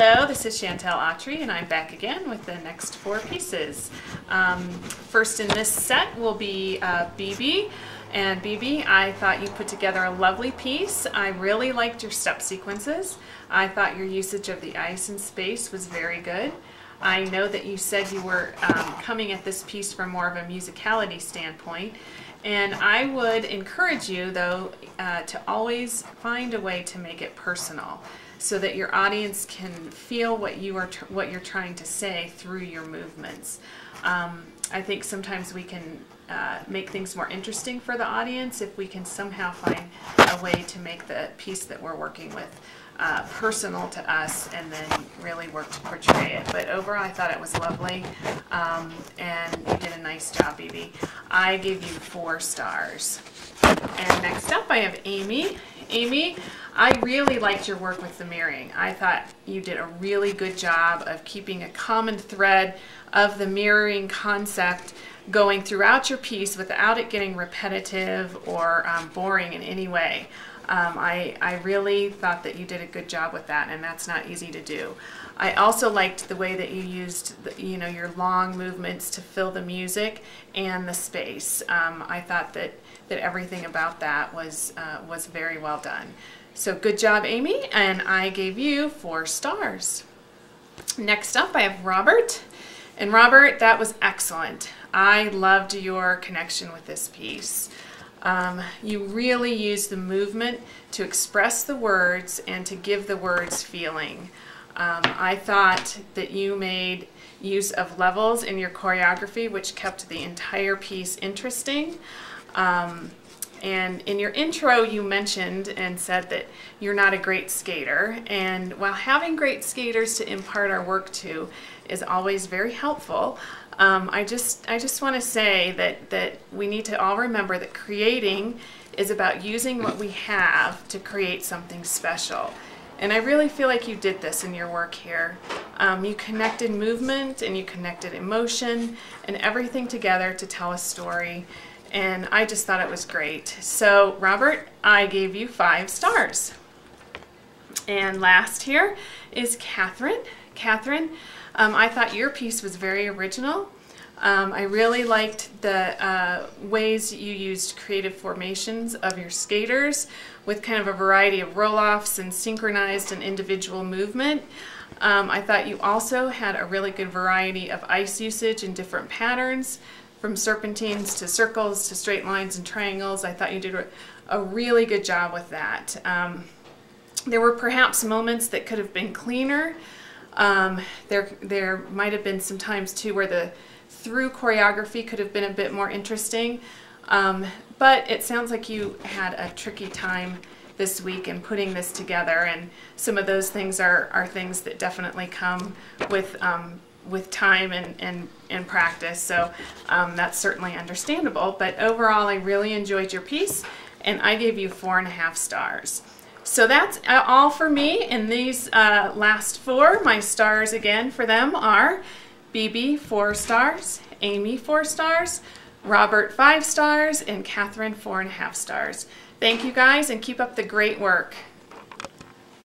Hello, this is Shantell Autry, and I'm back again with the next 4 pieces. First in this set will be Bebe. And Bebe, I thought you put together a lovely piece. I really liked your step sequences. I thought your usage of the ice and space was very good. I know that you said you were coming at this piece from more of a musicality standpoint. And I would encourage you, though, to always find a way to make it personal, so that your audience can feel what you're trying to say through your movements. I think sometimes we can make things more interesting for the audience if we can somehow find a way to make the piece that we're working with personal to us, and then really work to portray it. But overall, I thought it was lovely, and you did a nice job, Bebe. I gave you 4 stars. And next up, I have Amy. Amy, I really liked your work with the mirroring. I thought you did a really good job of keeping a common thread of the mirroring concept going throughout your piece without it getting repetitive or boring in any way. I really thought that you did a good job with that, and that's not easy to do. I also liked the way that you used your long movements to fill the music and the space. I thought that everything about that was very well done. So good job, Amy, and I gave you 4 stars. Next up, I have Robert. And Robert, that was excellent. I loved your connection with this piece. You really used the movement to express the words and to give the words feeling. I thought that you made use of levels in your choreography, which kept the entire piece interesting. And in your intro, you mentioned and said that you're not a great skater. And while having great skaters to impart our work to is always very helpful, I just want to say that we need to all remember that creating is about using what we have to create something special. And I really feel like you did this in your work here. You connected movement and you connected emotion and everything together to tell a story. And I just thought it was great. So Robert, I gave you 5 stars. And last here is Katherine. Katherine, I thought your piece was very original. I really liked the ways you used creative formations of your skaters with kind of a variety of roll-offs and synchronized and individual movement. I thought you also had a really good variety of ice usage in different patterns, from serpentines to circles to straight lines and triangles. I thought you did a really good job with that. There were perhaps moments that could have been cleaner. There might have been some times too where the through choreography could have been a bit more interesting, but it sounds like you had a tricky time this week in putting this together, and some of those things are things that definitely come with time and practice, so that's certainly understandable. But overall, I really enjoyed your piece, and I gave you 4.5 stars. So that's all for me in these last 4. My stars again for them are Bebe 4 stars, Amy 4 stars, Robert 5 stars, and Katherine 4.5 stars. Thank you guys, and keep up the great work.